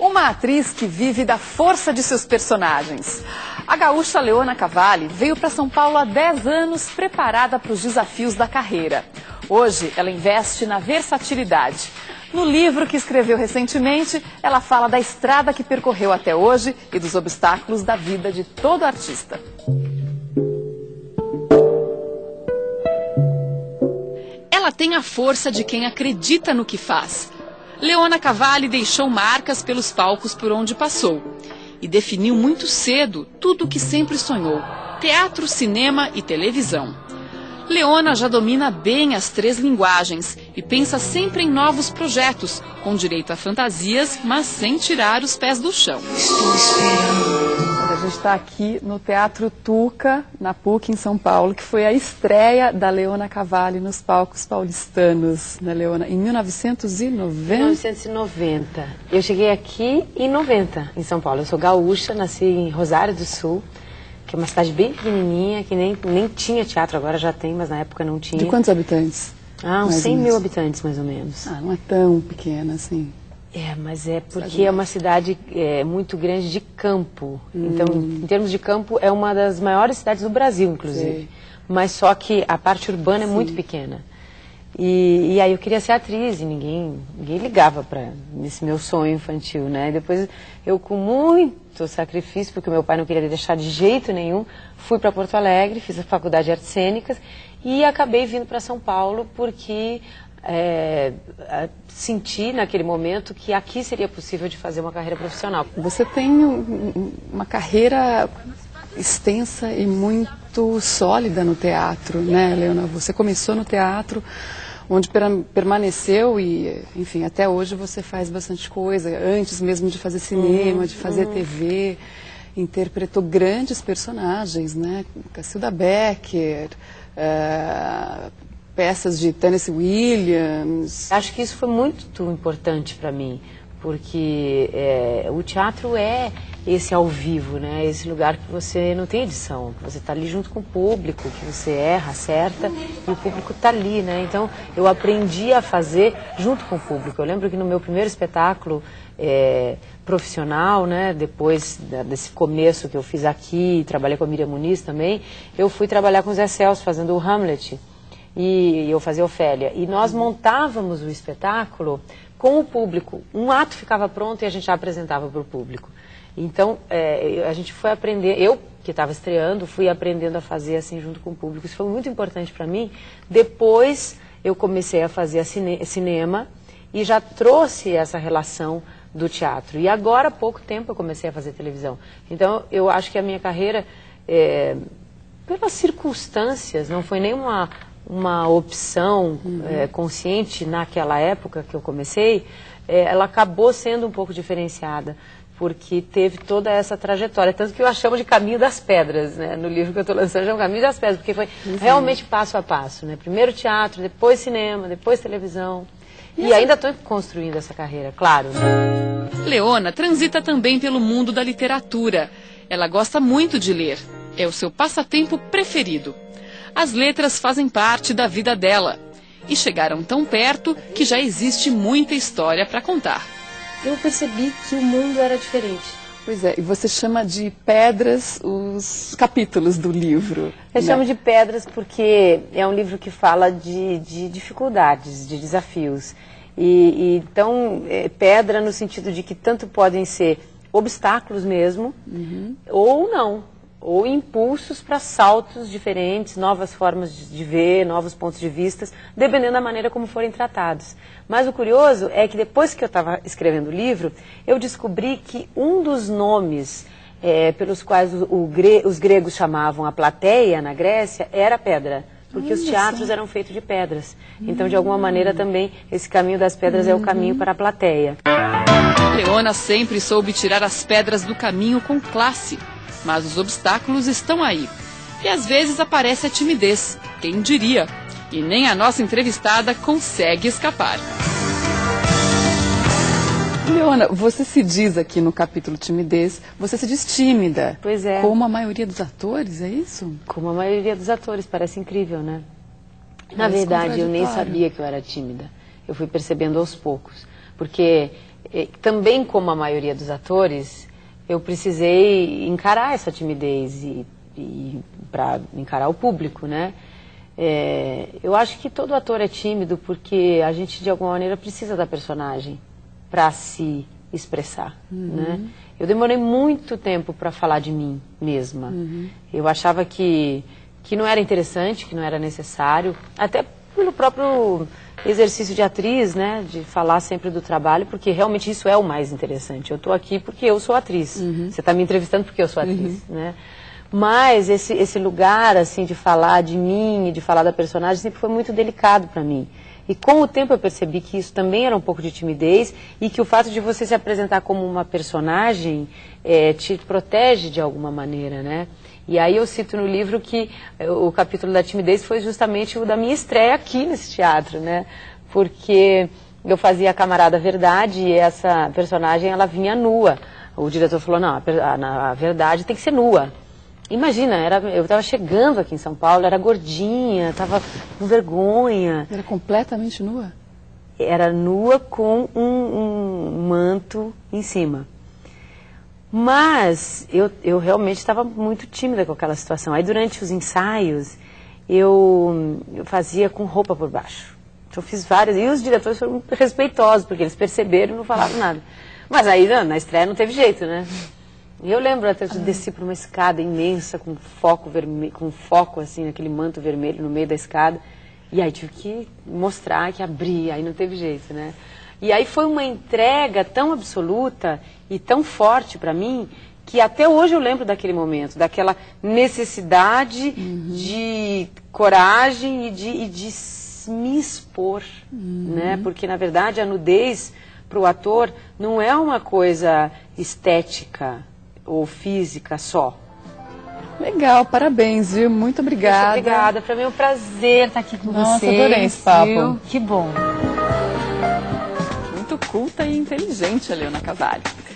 Uma atriz que vive da força de seus personagens. A gaúcha Leona Cavalli veio para São Paulo há 10 anos preparada para os desafios da carreira. Hoje, ela investe na versatilidade. No livro que escreveu recentemente, ela fala da estrada que percorreu até hoje e dos obstáculos da vida de todo artista. Ela tem a força de quem acredita no que faz. Leona Cavalli deixou marcas pelos palcos por onde passou e definiu muito cedo tudo o que sempre sonhou: teatro, cinema e televisão. Leona já domina bem as 3 linguagens e pensa sempre em novos projetos, com direito a fantasias, mas sem tirar os pés do chão. Estou esperando. A gente está aqui no Teatro Tuca, na PUC, em São Paulo, que foi a estreia da Leona Cavalli nos palcos paulistanos, né, Leona? Em 1990? 1990. Eu cheguei aqui em 90, em São Paulo. Eu sou gaúcha, nasci em Rosário do Sul, que é uma cidade bem pequenininha, que nem tinha teatro, agora já tem, mas na época não tinha. De quantos habitantes? Uns 100 mil habitantes, mais ou menos. Ah, não é tão pequena assim. É, mas é porque é uma cidade muito grande de campo. Então, em termos de campo, é uma das maiores cidades do Brasil, inclusive. Sei. Mas só que a parte urbana é muito pequena. E aí eu queria ser atriz e ninguém ligava para esse meu sonho infantil, né? E depois eu, com muito sacrifício, porque meu pai não queria deixar de jeito nenhum, fui para Porto Alegre, fiz a faculdade de artes cênicas e acabei vindo para São Paulo porque senti naquele momento que aqui seria possível de fazer uma carreira profissional. Você tem uma carreira extensa e muito sólida no teatro, né, Leona? Você começou no teatro, onde permaneceu e, enfim, até hoje você faz bastante coisa. Antes mesmo de fazer cinema, de fazer TV, interpretou grandes personagens, né? Cacilda Becker, peças de Tennessee Williams. Acho que isso foi muito importante para mim, porque o teatro é esse ao vivo, né? Esse lugar que você não tem edição, que você está ali junto com o público, que você erra, acerta e o público está ali, né? Então eu aprendi a fazer junto com o público. Eu lembro que no meu primeiro espetáculo profissional, né? Depois desse começo que eu fiz aqui, trabalhei com a Miriam Muniz também, eu fui trabalhar com o Zé Celso fazendo o Hamlet. E eu fazia Ofélia. E nós montávamos o espetáculo com o público. Um ato ficava pronto e a gente já apresentava para o público. Então, a gente foi aprender, eu que estava estreando, fui aprendendo a fazer assim junto com o público. Isso foi muito importante para mim. Depois eu comecei a fazer cinema e já trouxe essa relação do teatro. E agora, há pouco tempo, eu comecei a fazer televisão. Então, eu acho que a minha carreira, pelas circunstâncias, não foi nenhuma uma opção consciente naquela época que eu comecei, ela acabou sendo um pouco diferenciada, porque teve toda essa trajetória, tanto que eu a chamo de Caminho das Pedras, né? No livro que eu estou lançando, é o Caminho das Pedras, porque foi realmente passo a passo, né? Primeiro teatro, depois cinema, depois televisão, e ainda estou construindo essa carreira, claro. Né? Leona transita também pelo mundo da literatura. Ela gosta muito de ler, é o seu passatempo preferido. As letras fazem parte da vida dela e chegaram tão perto que já existe muita história para contar. Eu percebi que o mundo era diferente. Pois é, e você chama de pedras os capítulos do livro. Eu chamo de pedras porque é um livro que fala de dificuldades, de desafios. Então, pedra no sentido de que tanto podem ser obstáculos mesmo, ou não. Ou impulsos para saltos diferentes, novas formas de ver, novos pontos de vista, dependendo da maneira como forem tratados. Mas o curioso é que depois que eu estava escrevendo o livro, eu descobri que um dos nomes pelos quais os gregos chamavam a plateia na Grécia era pedra, porque os teatros eram feitos de pedras. Então, de alguma maneira, também esse caminho das pedras é o caminho para a plateia. Leona sempre soube tirar as pedras do caminho com classe. Mas os obstáculos estão aí. E às vezes aparece a timidez, quem diria? E nem a nossa entrevistada consegue escapar. Leona, você se diz aqui no capítulo timidez, você se diz tímida. Pois é. Como a maioria dos atores, é isso? Como a maioria dos atores, parece incrível, né? Na verdade, eu nem sabia que eu era tímida. Eu fui percebendo aos poucos. Porque também como a maioria dos atores, eu precisei encarar essa timidez e para encarar o público, né? Eu acho que todo ator é tímido porque a gente, de alguma maneira, precisa da personagem para se expressar, né? Eu demorei muito tempo para falar de mim mesma. Eu achava que não era interessante, que não era necessário, até pelo próprio exercício de atriz, né? De falar sempre do trabalho, porque realmente isso é o mais interessante. Eu estou aqui porque eu sou atriz. Você está me entrevistando porque eu sou atriz, né? Mas esse lugar, assim, de falar de mim e de falar da personagem sempre foi muito delicado para mim. E com o tempo eu percebi que isso também era um pouco de timidez e que o fato de você se apresentar como uma personagem te protege de alguma maneira, né? E aí eu cito no livro que o capítulo da timidez foi justamente o da minha estreia aqui nesse teatro, né? Porque eu fazia a Camarada Verdade e essa personagem, ela vinha nua. O diretor falou, não, a Verdade tem que ser nua. Imagina, eu estava chegando aqui em São Paulo, era gordinha, estava com vergonha. Era completamente nua? Era nua com um manto em cima. Mas eu realmente estava muito tímida com aquela situação. Aí durante os ensaios, eu fazia com roupa por baixo. Então eu fiz várias, e os diretores foram muito respeitosos, porque eles perceberam e não falavam nada. Mas aí na estreia não teve jeito, né? E eu lembro até que eu desci por uma escada imensa, com foco vermelho, com foco assim, naquele manto vermelho no meio da escada. E aí tive que mostrar que abria, aí não teve jeito, né? E aí foi uma entrega tão absoluta e tão forte para mim, que até hoje eu lembro daquele momento, daquela necessidade de coragem e de me expor, né? Porque, na verdade, a nudez para o ator não é uma coisa estética ou física só. Legal, parabéns, viu? Muito obrigada. Muito obrigada, para mim é um prazer estar aqui com Nossa, vocês. adorei esse papo. Viu? Que bom. Muito culta e inteligente a Leona Cavalli.